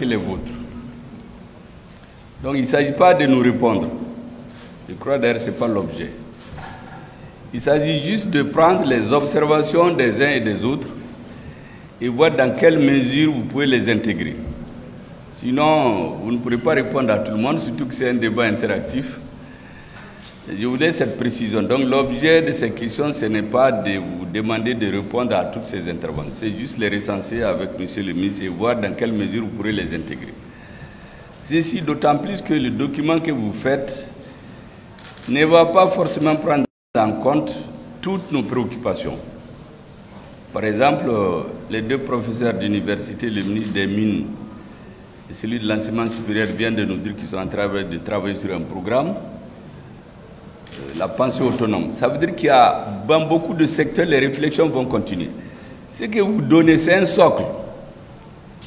que les vôtres. Donc il ne s'agit pas de nous répondre. Je crois d'ailleurs que ce n'est pas l'objet. Il s'agit juste de prendre les observations des uns et des autres et voir dans quelle mesure vous pouvez les intégrer. Sinon, vous ne pourrez pas répondre à tout le monde, surtout que c'est un débat interactif. Je voulais cette précision. Donc l'objet de ces questions, ce n'est pas de vous demander de répondre à toutes ces interventions. C'est juste les recenser avec M. le ministre et voir dans quelle mesure vous pourrez les intégrer. Ceci d'autant plus que le document que vous faites ne va pas forcément prendre en compte toutes nos préoccupations. Par exemple, les deux professeurs d'université, le ministre des Mines et celui de l'enseignement supérieur, viennent de nous dire qu'ils sont en train de travailler sur un programme. La pensée autonome. Ça veut dire qu'il y a dans beaucoup de secteurs, les réflexions vont continuer. Ce que vous donnez, c'est un socle,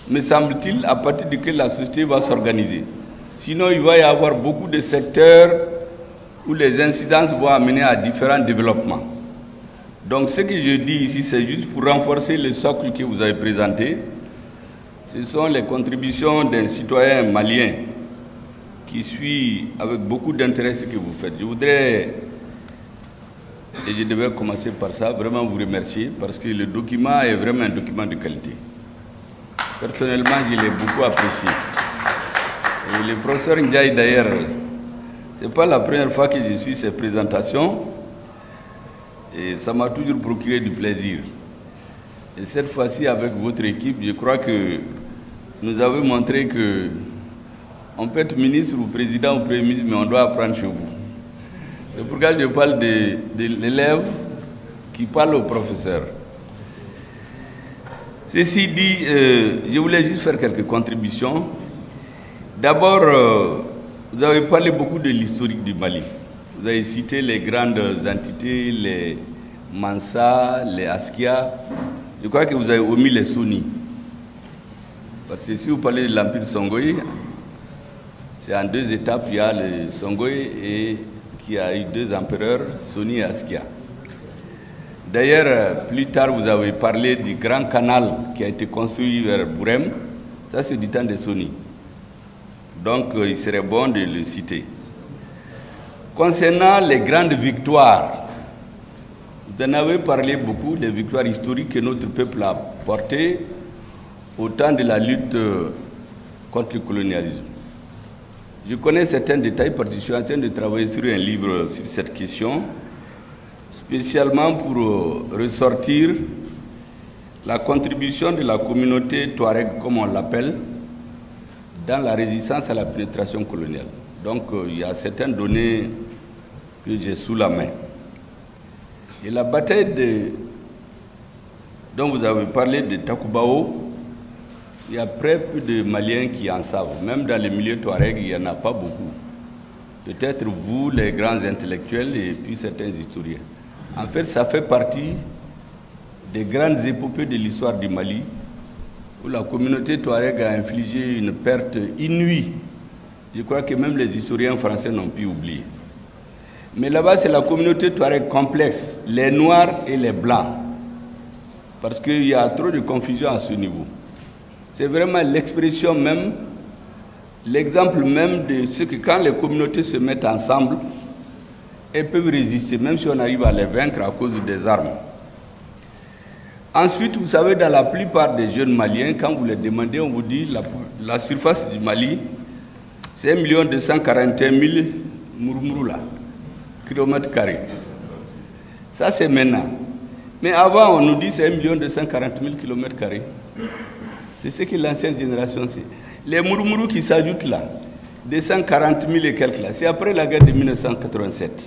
me semble-t-il, à partir duquel la société va s'organiser. Sinon, il va y avoir beaucoup de secteurs où les incidences vont amener à différents développements. Donc, ce que je dis ici, c'est juste pour renforcer le socle que vous avez présenté. Ce sont les contributions d'un citoyen malien qui suit avec beaucoup d'intérêt ce que vous faites. Je voudrais, et je devais commencer par ça, vraiment vous remercier parce que le document est vraiment un document de qualité. Personnellement, je l'ai beaucoup apprécié. Et le professeur Ndiaye, d'ailleurs, ce n'est pas la première fois que je suis ces présentations et ça m'a toujours procuré du plaisir. Et cette fois-ci, avec votre équipe, je crois que nous avons montré que on peut être ministre ou président ou premier ministre, mais on doit apprendre chez vous. C'est pourquoi je parle de l'élève qui parle au professeur. Ceci dit, je voulais juste faire quelques contributions. D'abord, vous avez parlé beaucoup de l'historique du Mali. Vous avez cité les grandes entités, les Mansa, les Askia. Je crois que vous avez omis les Soni. Parce que si vous parlez de l'Empire Songhai, c'est en deux étapes, il y a le Songhai et qui a eu deux empereurs, Soni et Askia. D'ailleurs, plus tard, vous avez parlé du grand canal qui a été construit vers Bourem. Ça, c'est du temps de Soni. Donc, il serait bon de le citer. Concernant les grandes victoires, vous en avez parlé beaucoup, les victoires historiques que notre peuple a portées au temps de la lutte contre le colonialisme. Je connais certains détails parce que je suis en train de travailler sur un livre sur cette question, spécialement pour ressortir la contribution de la communauté Touareg, comme on l'appelle, dans la résistance à la pénétration coloniale. Donc, il y a certaines données que j'ai sous la main. Et la bataille dont vous avez parlé de Takubao, il y a très peu de Maliens qui en savent. Même dans les milieux Touareg, il n'y en a pas beaucoup. Peut-être vous, les grands intellectuels, et puis certains historiens. En fait, ça fait partie des grandes épopées de l'histoire du Mali, où la communauté Touareg a infligé une perte inouïe. Je crois que même les historiens français n'ont pu oublier. Mais là-bas, c'est la communauté Touareg complexe, les Noirs et les Blancs. Parce qu'il y a trop de confusion à ce niveau. C'est vraiment l'expression même, l'exemple même de ce que quand les communautés se mettent ensemble, elles peuvent résister, même si on arrive à les vaincre à cause des armes. Ensuite, vous savez, dans la plupart des jeunes Maliens, quand vous les demandez, on vous dit la surface du Mali, c'est 1 241 000 murmurula, kilomètres carrés. Ça, c'est maintenant. Mais avant, on nous dit c'est 1 240 000 kilomètres carrés. C'est ce que l'ancienne génération sait. Les murmurus qui s'ajoutent là, 240 000 et quelques là, c'est après la guerre de 1987.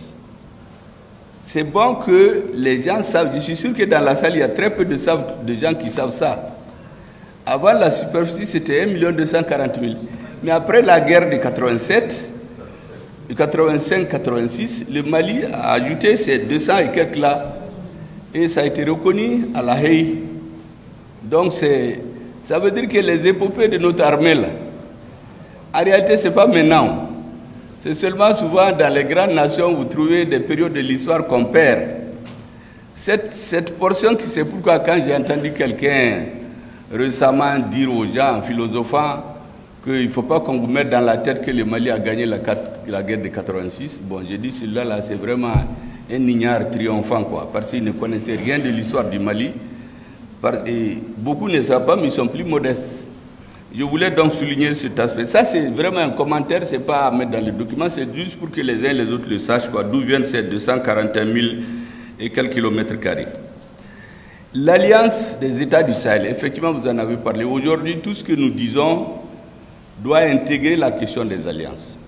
C'est bon que les gens savent. Je suis sûr que dans la salle, il y a très peu de gens qui savent ça. Avant, la superficie, c'était 1 240 000. Mais après la guerre de 87, de 85-86, le Mali a ajouté ces 200 et quelques là. Et ça a été reconnu à La Haye. Donc, ça veut dire que les épopées de notre armée, là, en réalité, ce n'est pas maintenant. C'est seulement souvent dans les grandes nations où vous trouvez des périodes de l'histoire qu'on perd. Cette portion, c'est pourquoi quand j'ai entendu quelqu'un récemment dire aux gens, en philosophant, qu'il ne faut pas qu'on vous mette dans la tête que le Mali a gagné la guerre de 86. Bon, j'ai dit celui-là, c'est vraiment un ignare triomphant, quoi, parce qu'il ne connaissait rien de l'histoire du Mali. Et beaucoup ne savent pas, mais ils sont plus modestes. Je voulais donc souligner cet aspect. Ça, c'est vraiment un commentaire, ce n'est pas à mettre dans le document, c'est juste pour que les uns et les autres le sachent, d'où viennent ces 241 000 et quelques kilomètres carrés. L'Alliance des États du Sahel, effectivement, vous en avez parlé. Aujourd'hui, tout ce que nous disons doit intégrer la question des alliances.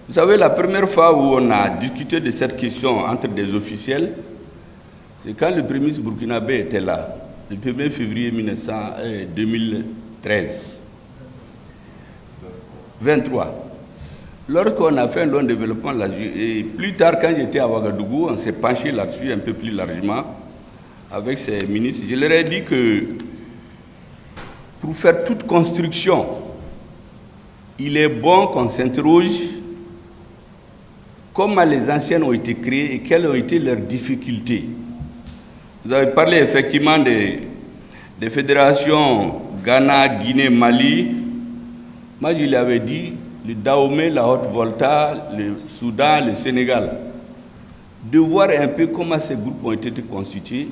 Vous savez, la première fois où on a discuté de cette question entre des officiels, c'est quand le premier ministre burkinabé était là, le 1er février 2013. 23. Lorsqu'on a fait un long développement là-dessus, et plus tard, quand j'étais à Ouagadougou, on s'est penché là-dessus un peu plus largement avec ces ministres. Je leur ai dit que pour faire toute construction, il est bon qu'on s'interroge comment les anciennes ont été créées et quelles ont été leurs difficultés. Vous avez parlé effectivement des fédérations Ghana, Guinée, Mali. Moi, je lui avais dit le Dahomey, la Haute-Volta, le Soudan, le Sénégal. De voir un peu comment ces groupes ont été constitués,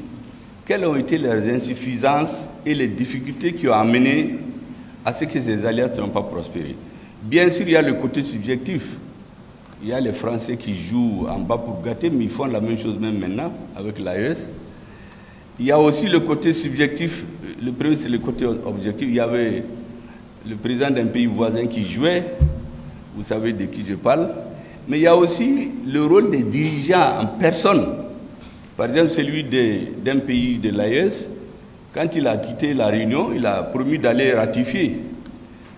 quelles ont été leurs insuffisances et les difficultés qui ont amené à ce que ces alliances n'ont pas prospéré. Bien sûr, il y a le côté subjectif. Il y a les Français qui jouent en bas pour gâter, mais ils font la même chose même maintenant avec l'AES. Il y a aussi le côté subjectif. Le premier, c'est le côté objectif. Il y avait le président d'un pays voisin qui jouait. Vous savez de qui je parle. Mais il y a aussi le rôle des dirigeants en personne. Par exemple, celui d'un pays de l'AES, quand il a quitté la Réunion, il a promis d'aller ratifier.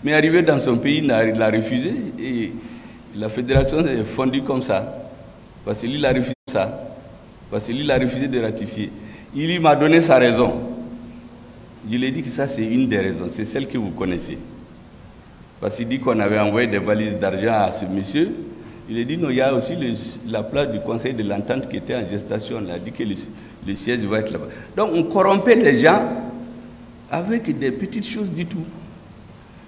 Mais arrivé dans son pays, il a refusé. Et la fédération est fondue comme ça. Parce qu'il a refusé ça. Parce qu'il a refusé de ratifier. Il m'a donné sa raison. Je lui ai dit que ça, c'est une des raisons. C'est celle que vous connaissez. Parce qu'il dit qu'on avait envoyé des valises d'argent à ce monsieur. Il a dit non, il y a aussi la place du Conseil de l'Entente qui était en gestation. Il a dit que le siège va être là-bas. Donc on corrompait les gens avec des petites choses du tout.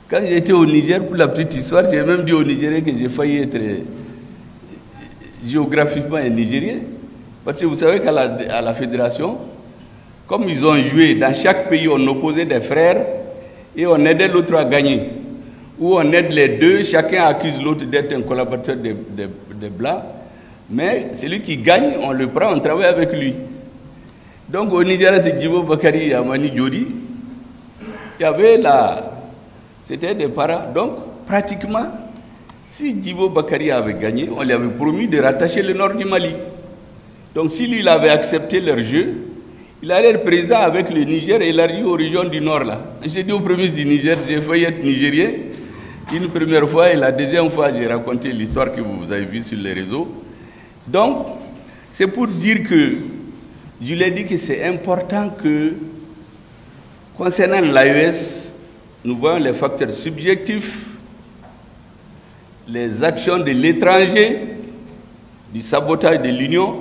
Quand j'étais au Niger, pour la petite histoire, j'ai même dit aux Nigériens que j'ai failli être géographiquement un Nigérien. Parce que vous savez qu'à la fédération, comme ils ont joué, dans chaque pays, on opposait des frères et on aidait l'autre à gagner. Ou on aide les deux, chacun accuse l'autre d'être un collaborateur des Blancs. Mais celui qui gagne, on le prend, on travaille avec lui. Donc au Nigeria de Djibo Bakari et Amani Diori, il y avait c'était des parents. Donc pratiquement, si Djibo Bakari avait gagné, on lui avait promis de rattacher le nord du Mali. Donc si lui il avait accepté leur jeu, il allait être président avec le Niger et élargi aux régions du nord là. J'ai dit au premier ministre du Niger, j'ai failli être nigérien. Une première fois et la deuxième fois, j'ai raconté l'histoire que vous avez vue sur les réseaux. Donc, c'est pour dire que, je l'ai dit que c'est important que, concernant l'AES, nous voyons les facteurs subjectifs, les actions de l'étranger, du sabotage de l'Union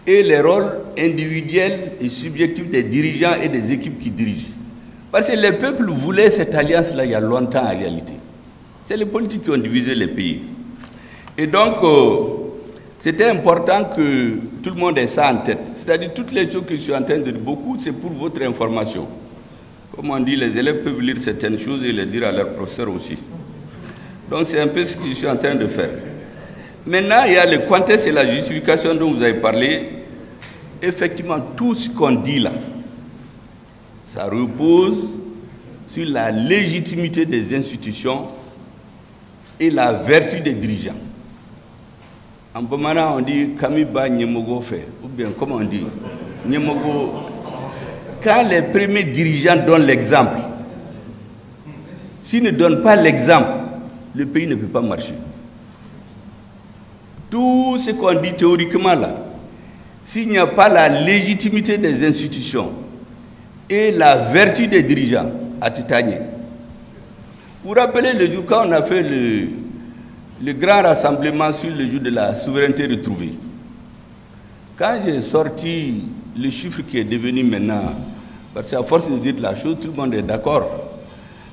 et les rôles individuels et subjectifs des dirigeants et des équipes qui dirigent. Parce que les peuples voulaient cette alliance-là il y a longtemps en réalité. C'est les politiques qui ont divisé les pays. Et donc, c'était important que tout le monde ait ça en tête. C'est-à-dire toutes les choses que je suis en train de dire, beaucoup, c'est pour votre information. Comme on dit, les élèves peuvent lire certaines choses et les dire à leurs professeurs aussi. Donc c'est un peu ce que je suis en train de faire. Maintenant, il y a le contexte et la justification dont vous avez parlé. Effectivement, tout ce qu'on dit là, ça repose sur la légitimité des institutions et la vertu des dirigeants. En Bomana, on dit Kamiba Nyemogo fait, ou bien comment on dit Nyemogo. Quand les premiers dirigeants donnent l'exemple, s'ils ne donnent pas l'exemple, le pays ne peut pas marcher. Tout ce qu'on dit théoriquement là, s'il n'y a pas la légitimité des institutions et la vertu des dirigeants à Titanie. Vous vous rappelez le jour quand on a fait le grand rassemblement sur le jour de la souveraineté retrouvée. Quand j'ai sorti le chiffre qui est devenu maintenant, parce qu'à force de dire la chose, tout le monde est d'accord.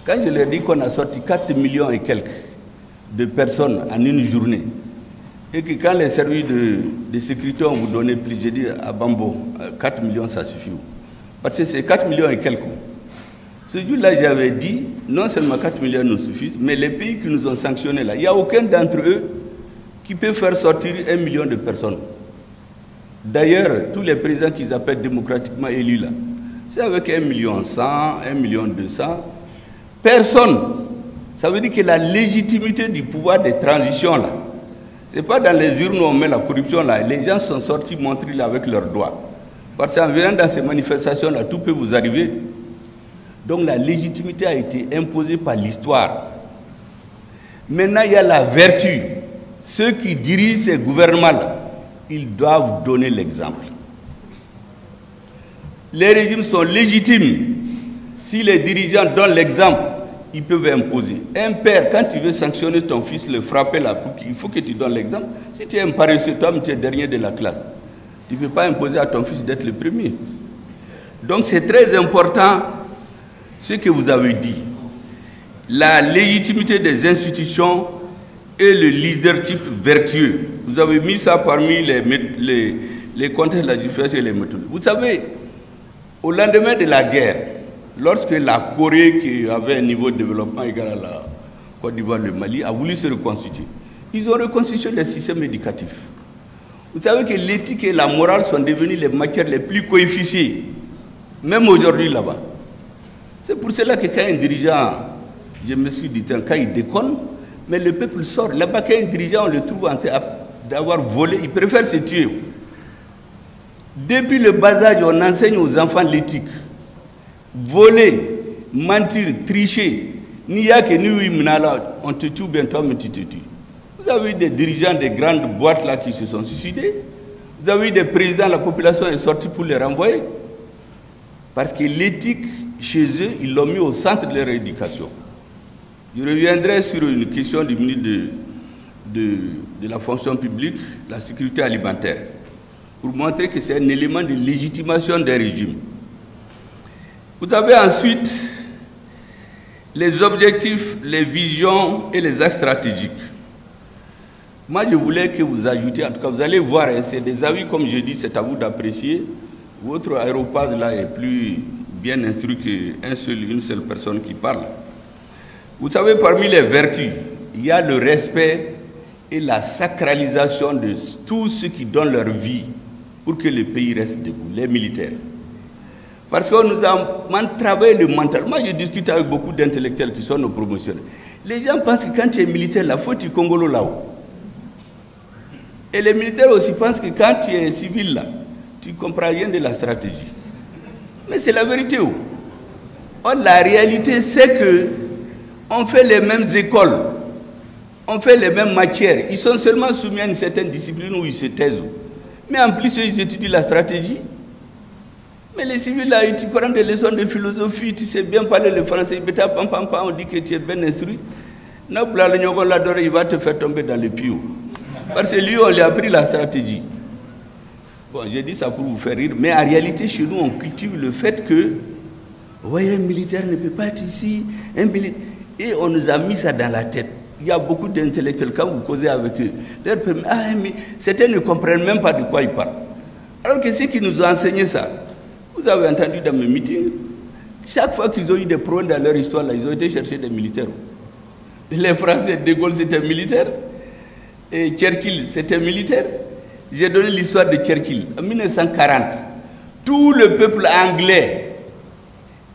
Quand je leur dis qu'on a sorti 4 millions et quelques de personnes en une journée, et que quand les services de sécurité ont vous donné plus, j'ai dit à Bambo, 4 millions ça suffit. Parce que c'est 4 millions et quelques. Ce jour-là, j'avais dit, non seulement 4 millions nous suffisent, mais les pays qui nous ont sanctionnés là, il n'y a aucun d'entre eux qui peut faire sortir 1 million de personnes. D'ailleurs, tous les présidents qu'ils appellent démocratiquement élus là, c'est avec 1 million 100, 1 million 200. Personne. Ça veut dire que la légitimité du pouvoir de transition là, ce n'est pas dans les urnes où on met la corruption là. Les gens sont sortis montrer là avec leurs doigts. Parce qu'en venant dans ces manifestations là, tout peut vous arriver. Donc la légitimité a été imposée par l'histoire. Maintenant, il y a la vertu. Ceux qui dirigent ces gouvernements-là, ils doivent donner l'exemple. Les régimes sont légitimes. Si les dirigeants donnent l'exemple, ils peuvent imposer. Un père, quand tu veux sanctionner ton fils, le frapper là, il faut que tu donnes l'exemple. Si tu es un paresseux, toi, tu es dernier de la classe. Tu ne peux pas imposer à ton fils d'être le premier. Donc c'est très important ce que vous avez dit. La légitimité des institutions et le leadership vertueux. Vous avez mis ça parmi les contextes de la justice et les méthodes. Vous savez, au lendemain de la guerre, lorsque la Corée, qui avait un niveau de développement égal à la Côte d'Ivoire, le Mali, a voulu se reconstituer, ils ont reconstitué le système éducatif. Vous savez que l'éthique et la morale sont devenues les matières les plus coefficiées, même aujourd'hui là-bas. C'est pour cela que quand un dirigeant, je me suis dit, quand il déconne, mais le peuple sort. Là-bas, quand un dirigeant, on le trouve en train d'avoir volé, il préfère se tuer. Depuis le bas âge, on enseigne aux enfants l'éthique. Voler, mentir, tricher, ni a que ni oui, on te tue bientôt, mais tu te tues. Vous avez eu des dirigeants des grandes boîtes là qui se sont suicidés. Vous avez eu des présidents, la population est sortie pour les renvoyer. Parce que l'éthique, chez eux, ils l'ont mis au centre de leur éducation. Je reviendrai sur une question du ministre de la fonction publique, la sécurité alimentaire, pour montrer que c'est un élément de légitimation des régimes. Vous avez ensuite les objectifs, les visions et les axes stratégiques. Moi, je voulais que vous ajoutiez, en tout cas, vous allez voir, c'est des avis, comme je dis, c'est à vous d'apprécier. Votre aéropage là est plus bien instruit qu'une seule personne qui parle. Vous savez, parmi les vertus, il y a le respect et la sacralisation de tous ceux qui donnent leur vie pour que le pays reste debout, les militaires. Parce qu'on nous a travaillé le mental. Moi, je discute avec beaucoup d'intellectuels qui sont nos promotionnaires. Les gens pensent que quand tu es militaire, là, il faut que tu congolo là-haut. Et les militaires aussi pensent que quand tu es civil, là, tu ne comprends rien de la stratégie. Mais c'est la vérité. Or, la réalité, c'est que on fait les mêmes écoles, on fait les mêmes matières. Ils sont seulement soumis à une certaine discipline où ils se taisent. Mais en plus, ils étudient la stratégie. Mais les civils, là, tu prends des leçons de philosophie, tu sais bien parler le français, on dit que tu es bien instruit. Il va te faire tomber dans le piou. Parce que lui, on lui a appris la stratégie. Bon, j'ai dit ça pour vous faire rire, mais en réalité, chez nous, on cultive le fait que, voyez, un militaire ne peut pas être ici, un militaire. Et on nous a mis ça dans la tête. Il y a beaucoup d'intellectuels, quand vous causez avec eux, mais certains ne comprennent même pas de quoi ils parlent. Alors que ceux qui nous ont enseigné ça, vous avez entendu dans mes meetings, chaque fois qu'ils ont eu des problèmes dans leur histoire, là, ils ont été chercher des militaires. Les Français, De Gaulle, c'était militaire. Et Churchill, c'était militaire. J'ai donné l'histoire de Churchill. En 1940, tout le peuple anglais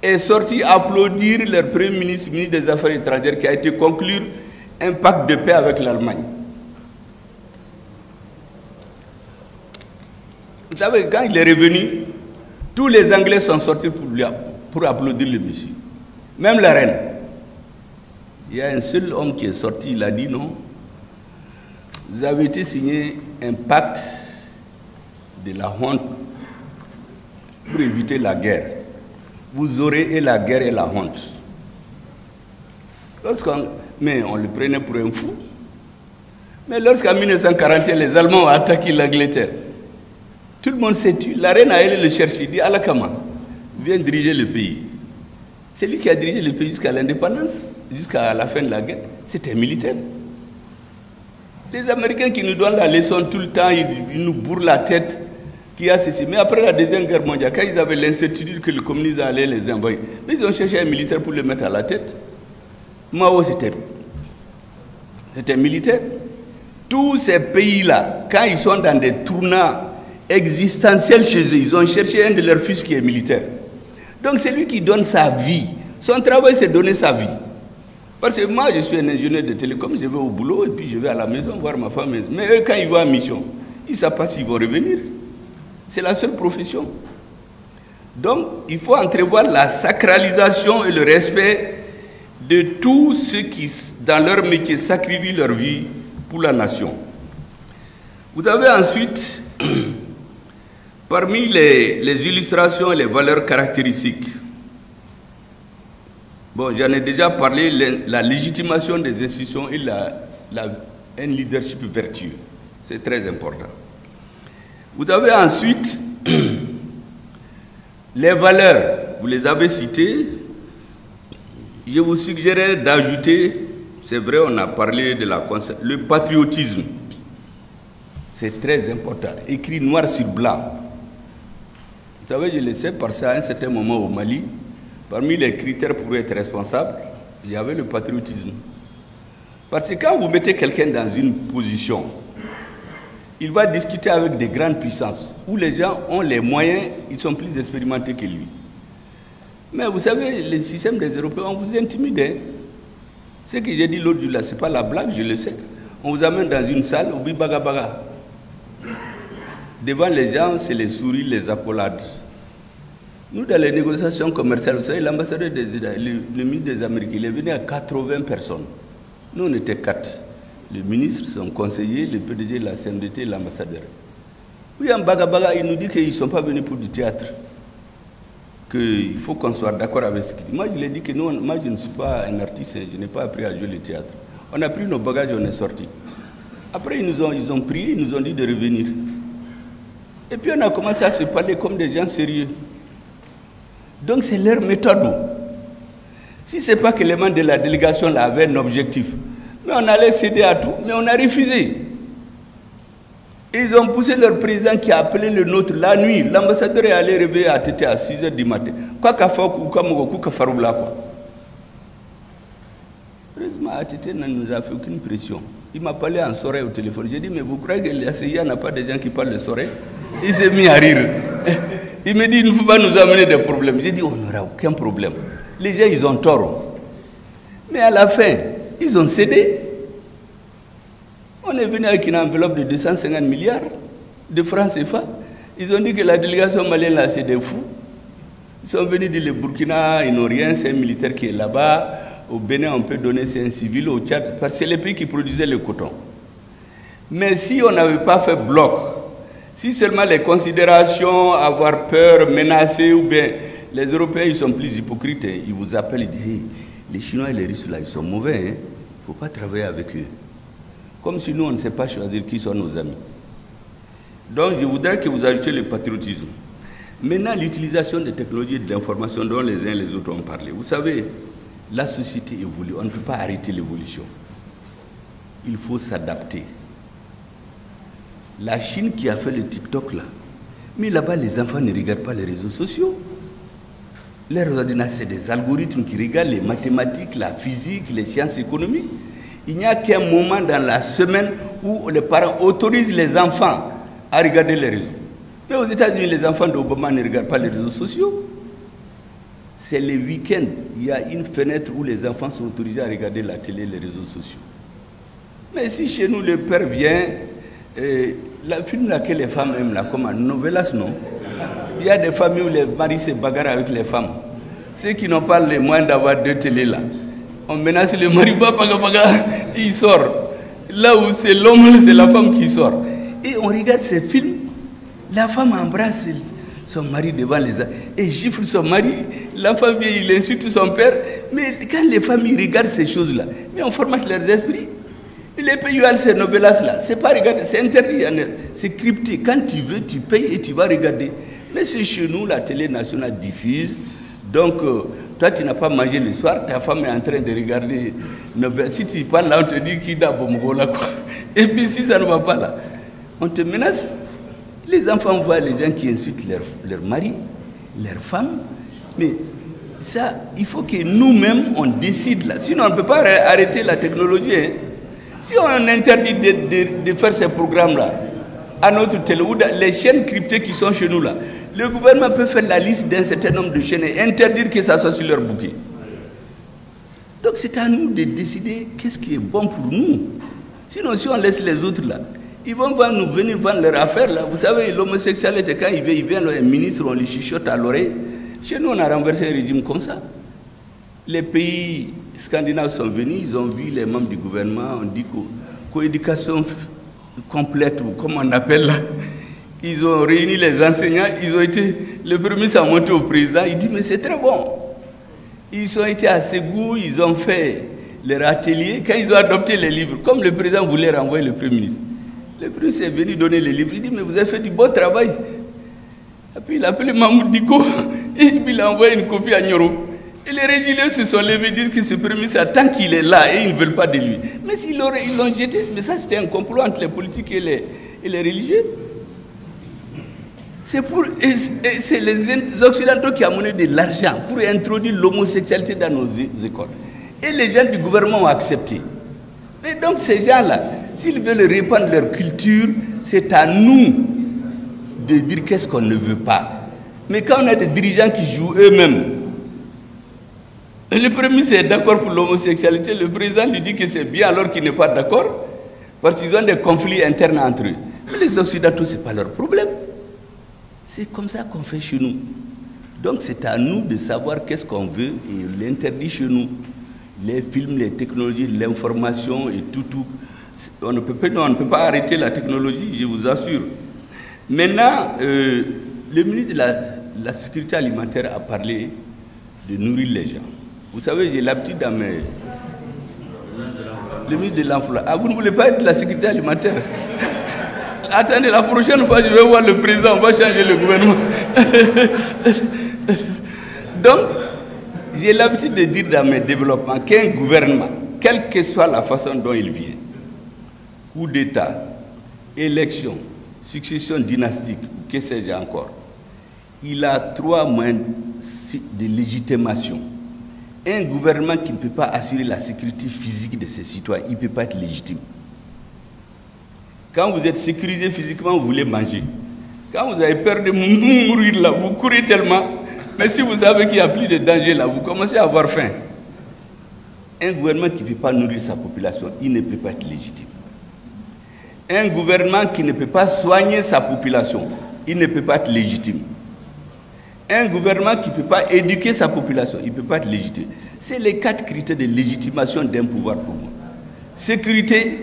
est sorti applaudir leur premier ministre des Affaires étrangères qui a été conclure un pacte de paix avec l'Allemagne. Vous savez, quand il est revenu, tous les Anglais sont sortis pour applaudir le monsieur. Même la reine. Il y a un seul homme qui est sorti, il a dit non. Vous avez été signé un pacte de la honte pour éviter la guerre. Vous aurez et la guerre et la honte. Mais on le prenait pour un fou. Mais lorsqu'en 1941, les Allemands ont attaqué l'Angleterre, tout le monde s'est tué. La reine a allé le chercher, il dit Alakama, viens diriger le pays. C'est lui qui a dirigé le pays jusqu'à l'indépendance, jusqu'à la fin de la guerre. C'était militaire. Les Américains qui nous donnent la leçon tout le temps, ils nous bourrent la tête, qui a ceci. Mais après la Deuxième Guerre mondiale, quand ils avaient l'incertitude que le communisme allait les envoyer, mais ils ont cherché un militaire pour le mettre à la tête. Mao, c'était militaire. Tous ces pays-là, quand ils sont dans des tournants existentiels chez eux, ils ont cherché un de leurs fils qui est militaire. Donc c'est lui qui donne sa vie. Son travail, c'est donner sa vie. Parce que moi, je suis un ingénieur de télécom, je vais au boulot et puis je vais à la maison voir ma femme. Mais eux, quand ils vont en mission, ils ne savent pas s'ils vont revenir. C'est la seule profession. Donc, il faut entrevoir la sacralisation et le respect de tous ceux qui, dans leur métier, sacrifient leur vie pour la nation. Vous avez ensuite, parmi les illustrations et les valeurs caractéristiques, bon, j'en ai déjà parlé, la légitimation des institutions et un leadership vertueux. C'est très important. Vous avez ensuite les valeurs, vous les avez citées. Je vous suggérerais d'ajouter, c'est vrai, on a parlé de le patriotisme. C'est très important, écrit noir sur blanc. Vous savez, je le sais parce qu'à un certain moment au Mali, parmi les critères pour être responsable, il y avait le patriotisme. Parce que quand vous mettez quelqu'un dans une position, il va discuter avec des grandes puissances, où les gens ont les moyens, ils sont plus expérimentés que lui. Mais vous savez, le système des Européens, on vous intimide. Ce que j'ai dit l'autre jour là, ce n'est pas la blague, je le sais. On vous amène dans une salle, au bagabaga. Devant les gens, c'est les sourires, les accolades. Nous, dans les négociations commerciales, vous savez, l'ambassadeur le ministre des Américains, il est venu à 80 personnes. Nous, on était 4. Le ministre, son conseiller, le PDG, la CNDT et l'ambassadeur. Oui, en bagabaga, il nous dit qu'ils ne sont pas venus pour du théâtre. Qu'il faut qu'on soit d'accord avec ce qu'il dit. Moi, je lui ai dit que moi, je ne suis pas un artiste, je n'ai pas appris à jouer le théâtre. On a pris nos bagages, on est sortis. Après, ils ont prié, ils nous ont dit de revenir. Et puis, on a commencé à se parler comme des gens sérieux. Donc, c'est leur méthode. Si ce n'est pas que les membres de la délégation là, avaient un objectif, mais on allait céder à tout, mais on a refusé. Ils ont poussé leur président qui a appelé le nôtre la nuit. L'ambassadeur est allé réveiller à Tété à 6 h du matin. Quoi qu'a fait, quoi. Heureusement, à Tété ne nous a fait aucune pression. Il m'a parlé en soirée au téléphone. J'ai dit, mais vous croyez que la CIA n'a pas de gens qui parlent de soirée? Il s'est mis à rire. Il me dit, il ne faut pas nous amener des problèmes. J'ai dit, on n'aura aucun problème. Les gens, ils ont tort. Mais à la fin, ils ont cédé. On est venu avec une enveloppe de 250 milliards de francs CFA. Ils ont dit que la délégation malienne, là, c'est des fous. Ils sont venus dire le Burkina, ils n'ont rien, c'est un militaire qui est là-bas. Au Bénin, on peut donner, c'est un civil. Au Tchad, parce que c'est les pays qui produisaient le coton. Mais si on n'avait pas fait bloc, si seulement les considérations, avoir peur, menacer, ou bien les Européens, ils sont plus hypocrites. Hein. Ils vous appellent, ils disent, hey, les Chinois et les Russes, là, ils sont mauvais. Il ne faut pas travailler avec eux. Comme si nous, on ne sait pas choisir qui sont nos amis. Donc, je voudrais que vous ajoutiez le patriotisme. Maintenant, l'utilisation des technologies de l'information dont les uns et les autres ont parlé. Vous savez, la société évolue. On ne peut pas arrêter l'évolution. Il faut s'adapter. La Chine qui a fait le TikTok, là, mais là-bas, les enfants ne regardent pas les réseaux sociaux. Leurs ordinateurs, c'est des algorithmes qui regardent les mathématiques, la physique, les sciences économiques. Il n'y a qu'un moment dans la semaine où les parents autorisent les enfants à regarder les réseaux. Mais aux États-Unis, les enfants d'Obama ne regardent pas les réseaux sociaux. C'est le week-end. Il y a une fenêtre où les enfants sont autorisés à regarder la télé et les réseaux sociaux. Mais si chez nous, le père vient, le film laquelle les femmes aiment, là, comme un novelas, non? Il y a des familles où les maris se bagarrent avec les femmes. Ceux qui n'ont pas les moyens d'avoir deux télés là. On menace le mari, il sort. Là où c'est l'homme, c'est la femme qui sort. Et on regarde ces films, la femme embrasse son mari devant les autres et gifle son mari, la femme vient, il insulte son père. Mais quand les familles regardent ces choses-là, mais on formate leurs esprits. Et les pays où ces novelas-là, c'est pas regarder, c'est interdit, c'est crypté. Quand tu veux, tu payes et tu vas regarder. Mais c'est chez nous, la télé nationale diffuse. Donc, Toi, tu n'as pas mangé le soir, ta femme est en train de regarder. Si tu parles là, on te dit qui d'a là, quoi. Et puis si ça ne va pas là, on te menace. Les enfants voient les gens qui insultent leur mari, leur femme. Mais ça, il faut que nous-mêmes, on décide là. Sinon, on ne peut pas arrêter la technologie. Hein. Si on interdit de faire ces programmes-là, à notre télé, ou les chaînes cryptées qui sont chez nous là, le gouvernement peut faire la liste d'un certain nombre de chaînes et interdire que ça soit sur leur bouquet. Donc c'est à nous de décider qu'est-ce qui est bon pour nous. Sinon, si on laisse les autres là, ils vont nous venir vendre leurs affaires là. Vous savez, l'homosexualité, quand il vient un ministre, on lui chuchote à l'oreille. Chez nous, on a renversé un régime comme ça. Les pays scandinaves sont venus, ils ont vu les membres du gouvernement, on dit coéducation complète, ou comme on appelle là. Ils ont réuni les enseignants, ils ont été, le premier ministre a monté au président, il dit mais c'est très bon. Ils ont été à Ségou, ils ont fait leur atelier, quand ils ont adopté les livres, comme le président voulait renvoyer le premier ministre. Le premier ministre est venu donner les livres, il dit mais vous avez fait du bon travail. Et puis il a appelé Mahmoud Diko, et puis il a envoyé une copie à Nyoro. Et les régionaux se sont levés, disent que ce premier ministre, tant qu'il est là, et ils ne veulent pas de lui. Mais ils l'ont jeté, mais ça c'était un complot entre les politiques et les religieux. C'est les Occidentaux qui ont amené de l'argent pour introduire l'homosexualité dans nos écoles. Et les gens du gouvernement ont accepté. Et donc ces gens-là, s'ils veulent répandre leur culture, c'est à nous de dire qu'est-ce qu'on ne veut pas. Mais quand on a des dirigeants qui jouent eux-mêmes, le premier ministre est d'accord pour l'homosexualité, le président lui dit que c'est bien alors qu'il n'est pas d'accord, parce qu'ils ont des conflits internes entre eux. Mais les Occidentaux, ce n'est pas leur problème. C'est comme ça qu'on fait chez nous. Donc c'est à nous de savoir qu'est-ce qu'on veut et l'interdit chez nous. Les films, les technologies, l'information et tout. On ne peut pas arrêter la technologie, je vous assure. Maintenant, le ministre de la Sécurité alimentaire a parlé de nourrir les gens. Vous savez, j'ai l'habitude dans mes... Le ministre de l'Emploi. Ah, vous ne voulez pas être de la Sécurité alimentaire? Attendez, la prochaine fois, je vais voir le président, on va changer le gouvernement. Donc, j'ai l'habitude de dire dans mes développements qu'un gouvernement, quelle que soit la façon dont il vient, coup d'État, élection, succession dynastique, que sais-je encore, il a 3 moyens de légitimation. Un gouvernement qui ne peut pas assurer la sécurité physique de ses citoyens, il ne peut pas être légitime. Quand vous êtes sécurisé physiquement, vous voulez manger. Quand vous avez peur de mourir là, vous courez tellement. Mais si vous savez qu'il n'y a plus de danger là, vous commencez à avoir faim. Un gouvernement qui ne peut pas nourrir sa population, il ne peut pas être légitime. Un gouvernement qui ne peut pas soigner sa population, il ne peut pas être légitime. Un gouvernement qui ne peut pas éduquer sa population, il ne peut pas être légitime. C'est les 4 critères de légitimation d'un pouvoir pour moi. Sécurité,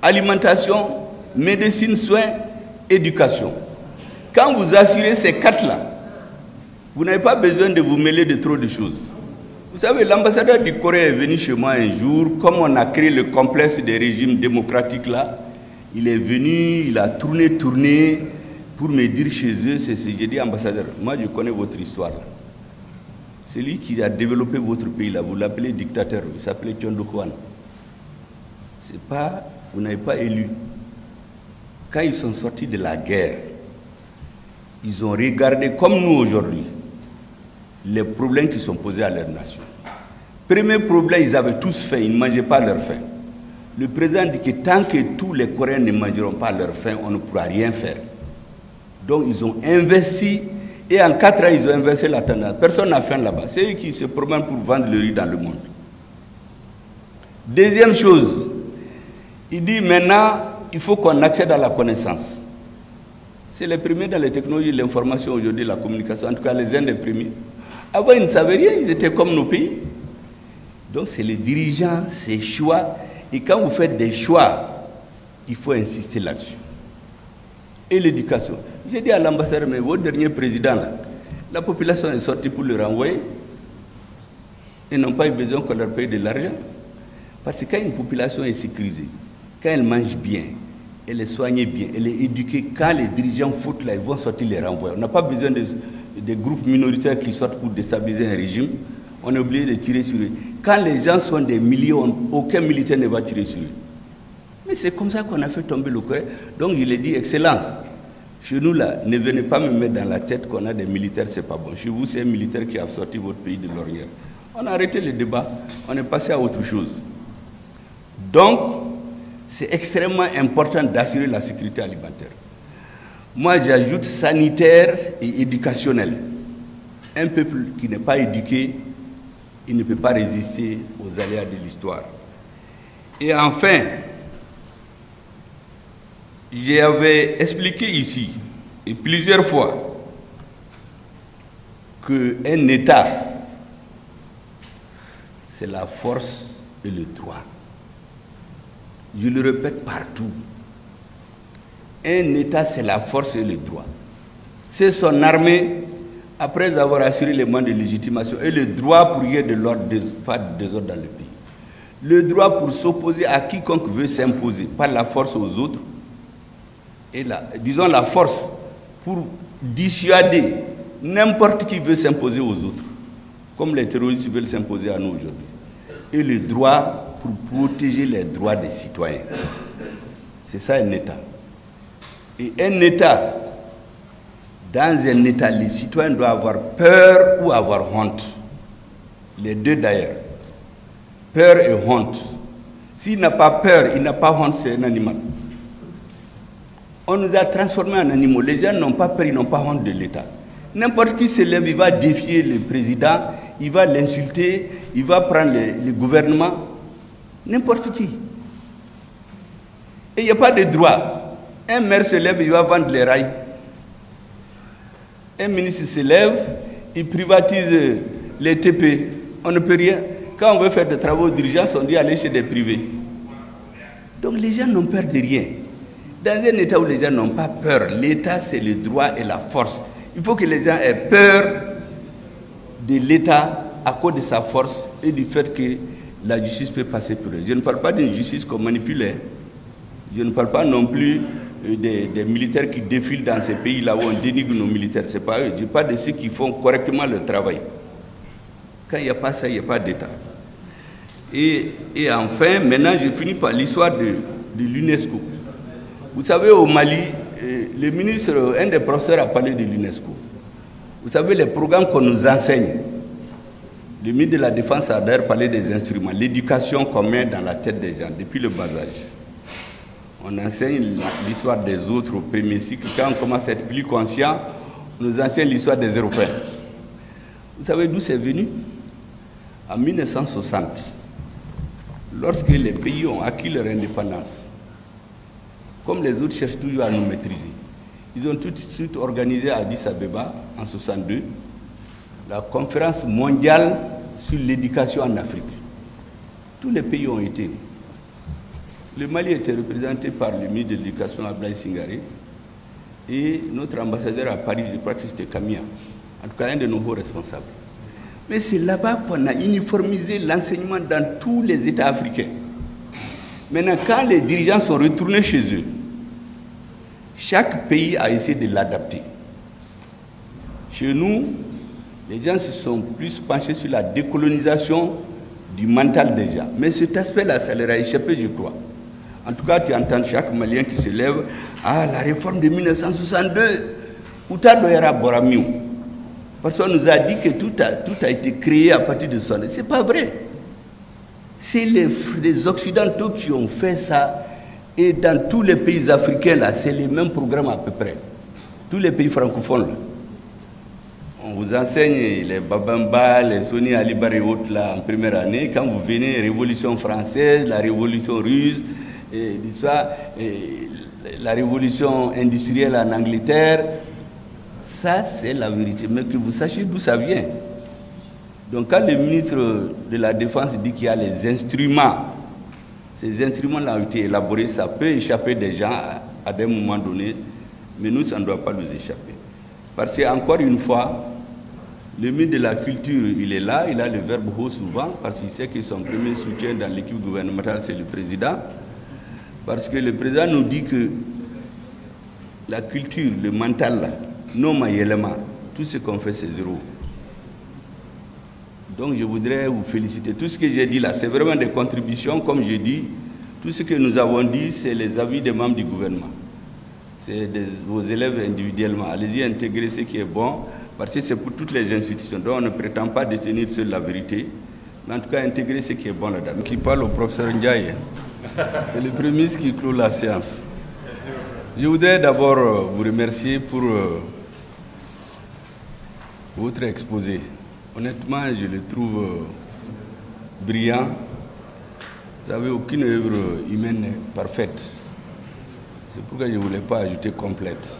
alimentation, médecine, soins, éducation. Quand vous assurez ces 4-là, vous n'avez pas besoin de vous mêler de trop de choses. Vous savez, l'ambassadeur du Corée est venu chez moi un jour, comme on a créé le complexe des régimes démocratiques là, il est venu, il a tourné pour me dire chez eux, j'ai dit ambassadeur, moi je connais votre histoire là. C'est lui qui a développé votre pays là, vous l'appelez dictateur, il s'appelait Tchondo Kwan. C'est pas, vous n'avez pas élu. Quand ils sont sortis de la guerre, ils ont regardé comme nous aujourd'hui les problèmes qui sont posés à leur nation. Premier problème, ils avaient tous faim, ils ne mangeaient pas leur faim. Le président dit que tant que tous les Coréens ne mangeront pas leur faim, on ne pourra rien faire. Donc ils ont investi, et en 4 ans, ils ont inversé la tendance. Personne n'a faim là-bas. C'est eux qui se promènent pour vendre le riz dans le monde. Deuxième chose, il dit maintenant, il faut qu'on accède à la connaissance. C'est les premiers dans les technologies, l'information aujourd'hui, la communication, en tout cas les uns des premiers. Avant, ils ne savaient rien, ils étaient comme nos pays. Donc c'est les dirigeants, ces choix. Et quand vous faites des choix, il faut insister là-dessus. Et l'éducation. J'ai dit à l'ambassadeur, mais votre dernier président, là, la population est sortie pour le renvoyer. Ils n'ont pas eu besoin qu'on leur paye de l'argent. Parce que quand une population est sécurisée, quand elle mange bien, elle est soignée bien, elle est éduquée, quand les dirigeants foutent là, ils vont sortir les renvoyer. On n'a pas besoin des groupes minoritaires qui sortent pour déstabiliser un régime. on est obligé de tirer sur eux. Quand les gens sont des milliers, aucun militaire ne va tirer sur eux. Mais c'est comme ça qu'on a fait tomber le Corée. Donc il a dit, Excellence, chez nous là, ne venez pas me mettre dans la tête qu'on a des militaires, c'est pas bon. Chez vous, c'est un militaire qui a sorti votre pays de l'ornière. On a arrêté le débat, on est passé à autre chose. Donc, c'est extrêmement important d'assurer la sécurité alimentaire. Moi, j'ajoute sanitaire et éducationnel. Un peuple qui n'est pas éduqué, il ne peut pas résister aux aléas de l'histoire. Et enfin, j'avais expliqué ici, et plusieurs fois, qu'un État, c'est la force et le droit. Je le répète partout. Un État, c'est la force et le droit. C'est son armée, après avoir assuré les moyens de légitimation, et le droit pour qu'il y ait de l'ordre, pas de désordre dans le pays. Le droit pour s'opposer à quiconque veut s'imposer, par la force aux autres, et disons la force pour dissuader n'importe qui veut s'imposer aux autres, comme les terroristes veulent s'imposer à nous aujourd'hui. Et le droit pour protéger les droits des citoyens. C'est ça un État. Et un État, dans un État, les citoyens doivent avoir peur ou avoir honte. Les deux d'ailleurs. Peur et honte. S'il n'a pas peur, il n'a pas honte, c'est un animal. On nous a transformés en animaux. Les gens n'ont pas peur, ils n'ont pas honte de l'État. N'importe qui se lève, il va défier le président, il va l'insulter, il va prendre le gouvernement. N'importe qui. Et il n'y a pas de droit. Un maire se lève, il va vendre les rails. Un ministre se lève, il privatise les TP. On ne peut rien. Quand on veut faire des travaux d'urgence, on dit aller chez des privés. Donc les gens n'ont peur de rien. Dans un État où les gens n'ont pas peur, l'État c'est le droit et la force. Il faut que les gens aient peur de l'État à cause de sa force et du fait que la justice peut passer pour eux. Je ne parle pas d'une justice qu'on manipule. Je ne parle pas non plus des militaires qui défilent dans ces pays-là où on dénigre nos militaires. Ce n'est pas eux. Je parle de ceux qui font correctement le travail. Quand il n'y a pas ça, il n'y a pas d'État. Et enfin, maintenant, je finis par l'histoire de l'UNESCO. Vous savez, au Mali, le ministre, un des professeurs a parlé de l'UNESCO. Vous savez, les programmes qu'on nous enseigne, le ministre de la Défense a d'ailleurs parlé des instruments, l'éducation qu'on met dans la tête des gens depuis le bas âge. On enseigne l'histoire des autres au premier cycle. Quand on commence à être plus conscient, on nous enseigne l'histoire des Européens. Vous savez d'où c'est venu? En 1960, lorsque les pays ont acquis leur indépendance, comme les autres cherchent toujours à nous maîtriser, ils ont tout de suite organisé à Addis Abeba, en 1962, la conférence mondiale sur l'éducation en Afrique. Tous les pays ont été. Le Mali était représenté par le ministre de l'Éducation, Ablaye Singaré, et notre ambassadeur à Paris, je crois que c'était Camilla, en tout cas un de nos hauts responsables. Mais c'est là-bas qu'on a uniformisé l'enseignement dans tous les États africains. Maintenant, quand les dirigeants sont retournés chez eux, chaque pays a essayé de l'adapter. Chez nous, les gens se sont plus penchés sur la décolonisation du mental des gens. Mais cet aspect-là, ça leur a échappé, je crois. En tout cas, tu entends chaque Malien qui se lève, ah, la réforme de 1962, Outa Doyara Boramiou. Parce qu'on nous a dit que tout a été créé à partir de ça. Ce n'est pas vrai. C'est les Occidentaux qui ont fait ça. Et dans tous les pays africains, là, c'est les mêmes programmes à peu près. Tous les pays francophones, là. On vous enseigne les Babamba, les Soni Alibar et autres là, en première année. Quand vous venez, Révolution française, la Révolution russe, l'histoire, la Révolution industrielle en Angleterre. Ça, c'est la vérité. Mais que vous sachiez d'où ça vient. Donc, quand le ministre de la Défense dit qu'il y a les instruments, ces instruments-là ont été élaborés, ça peut échapper des gens à des moments donnés, mais nous, ça ne doit pas nous échapper. Parce qu'encore une fois, le ministre de la Culture, il est là, il a le verbe haut souvent, parce qu'il sait que son premier soutien dans l'équipe gouvernementale, c'est le président. Parce que le président nous dit que la culture, le mental, non, tout ce qu'on fait, c'est zéro. Donc je voudrais vous féliciter. Tout ce que j'ai dit là, c'est vraiment des contributions, comme je dis. Tout ce que nous avons dit, c'est les avis des membres du gouvernement. C'est vos élèves individuellement. Allez-y intégrer ce qui est bon, parce que c'est pour toutes les institutions. Donc on ne prétend pas détenir seule la vérité, mais en tout cas intégrer ce qui est bon là-dedans. Qui parle au professeur Ndiaye. C'est le premier ministre qui clôt la séance. Je voudrais d'abord vous remercier pour votre exposé. Honnêtement, je le trouve brillant. Vous savez, aucune œuvre humaine n'est parfaite. C'est pourquoi je ne voulais pas ajouter complète.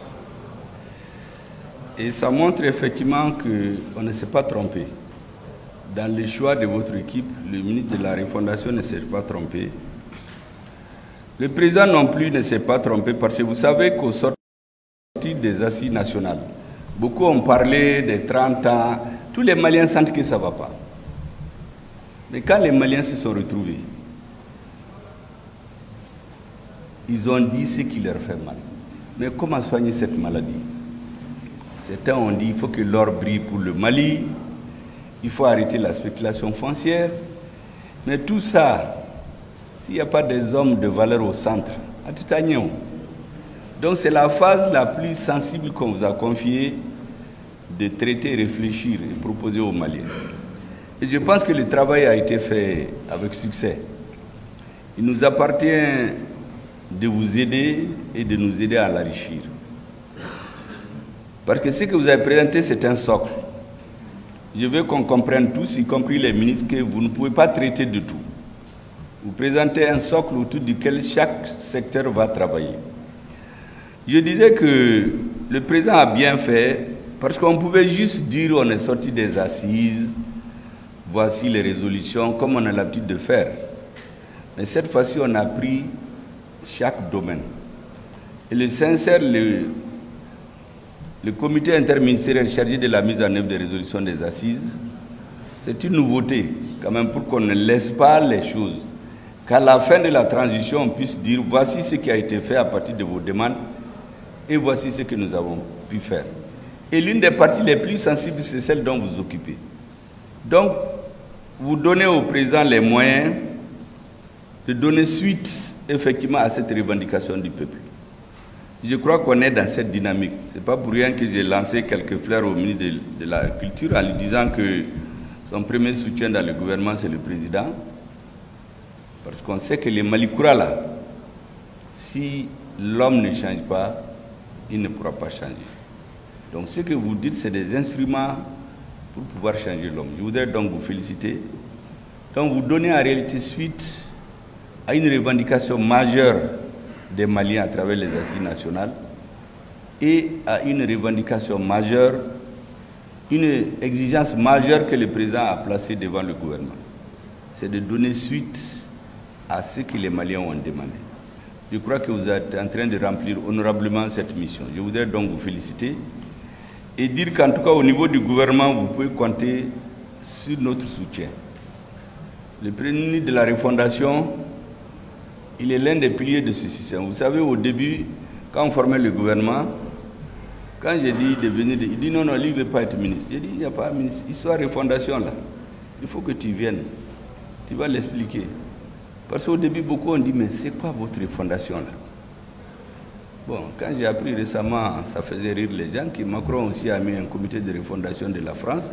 Et ça montre effectivement qu'on ne s'est pas trompé. Dans le choix de votre équipe, le ministre de la Refondation ne s'est pas trompé. Le président non plus ne s'est pas trompé parce que vous savez qu'au sortir des assises nationales, beaucoup ont parlé des 30 ans. Tous les Maliens sentent que ça ne va pas. Mais quand les Maliens se sont retrouvés, ils ont dit ce qui leur fait mal. Mais comment soigner cette maladie? Certains ont dit qu'il faut que l'or brille pour le Mali, il faut arrêter la spéculation foncière. Mais tout ça, s'il n'y a pas des hommes de valeur au centre, à tout agneau. Donc c'est la phase la plus sensible qu'on vous a confiée de traiter, réfléchir et proposer aux Maliens. Et je pense que le travail a été fait avec succès. Il nous appartient de vous aider et de nous aider à l'enrichir. Parce que ce que vous avez présenté, c'est un socle. Je veux qu'on comprenne tous, y compris les ministres, que vous ne pouvez pas traiter de tout. Vous présentez un socle autour duquel chaque secteur va travailler. Je disais que le président a bien fait, parce qu'on pouvait juste dire on est sorti des assises, voici les résolutions, comme on a l'habitude de faire. Mais cette fois-ci, on a pris chaque domaine. Et le sincère, le comité interministériel chargé de la mise en œuvre des résolutions des assises, c'est une nouveauté, quand même, pour qu'on ne laisse pas les choses. Qu'à la fin de la transition, on puisse dire voici ce qui a été fait à partir de vos demandes et voici ce que nous avons pu faire. Et l'une des parties les plus sensibles, c'est celle dont vous vous occupez. Donc, vous donnez au président les moyens de donner suite, effectivement, à cette revendication du peuple. Je crois qu'on est dans cette dynamique. Ce n'est pas pour rien que j'ai lancé quelques fleurs au ministre de la Culture en lui disant que son premier soutien dans le gouvernement, c'est le président. Parce qu'on sait que les Malikoura, là, si l'homme ne change pas, il ne pourra pas changer. Donc ce que vous dites, c'est des instruments pour pouvoir changer l'homme. Je voudrais donc vous féliciter. Donc vous donnez en réalité suite à une revendication majeure des Maliens à travers les assises nationales et à une revendication majeure, une exigence majeure que le président a placée devant le gouvernement. C'est de donner suite à ce que les Maliens ont demandé. Je crois que vous êtes en train de remplir honorablement cette mission. Je voudrais donc vous féliciter et dire qu'en tout cas au niveau du gouvernement, vous pouvez compter sur notre soutien. Le premier ministre de la Refondation, il est l'un des piliers de ce système. Vous savez, au début, quand on formait le gouvernement, quand j'ai dit de venir, il dit non, lui ne veut pas être ministre. J'ai dit, il n'y a pas de ministre. Histoire de Refondation là, il faut que tu viennes. Tu vas l'expliquer. Parce qu'au début, beaucoup ont dit, mais c'est quoi votre fondation là? Bon, quand j'ai appris récemment, ça faisait rire les gens, que Macron aussi a mis un comité de refondation de la France.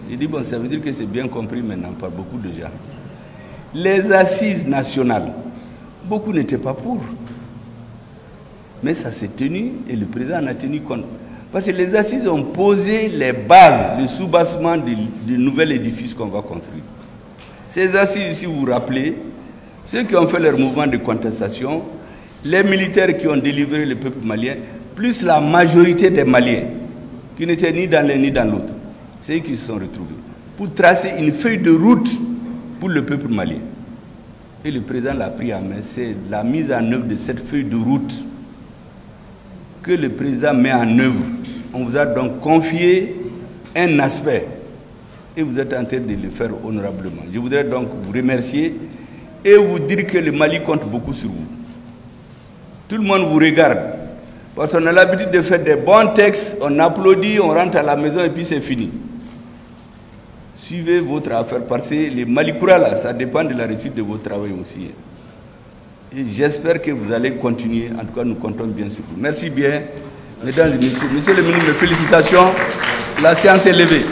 J'ai dit, bon, ça veut dire que c'est bien compris maintenant par beaucoup de gens. Les assises nationales, beaucoup n'étaient pas pour. Mais ça s'est tenu et le président en a tenu compte. Parce que les assises ont posé les bases, le soubassement du nouvel édifice qu'on va construire. Ces assises, si vous vous rappelez, ceux qui ont fait leur mouvement de contestation, les militaires qui ont délivré le peuple malien, plus la majorité des Maliens, qui n'étaient ni dans l'un ni dans l'autre, c'est eux qui se sont retrouvés, pour tracer une feuille de route pour le peuple malien. Et le président l'a pris en main, c'est la mise en œuvre de cette feuille de route que le président met en œuvre. On vous a donc confié un aspect et vous êtes en train de le faire honorablement. Je voudrais donc vous remercier et vous dire que le Mali compte beaucoup sur vous. Tout le monde vous regarde. Parce qu'on a l'habitude de faire des bons textes, on applaudit, on rentre à la maison et puis c'est fini. suivez votre affaire parce que les Malikoura là, ça dépend de la réussite de votre travail aussi. Et j'espère que vous allez continuer. En tout cas, nous comptons bien sur vous. Merci bien, mesdames et messieurs. Monsieur le ministre, félicitations. La séance est levée.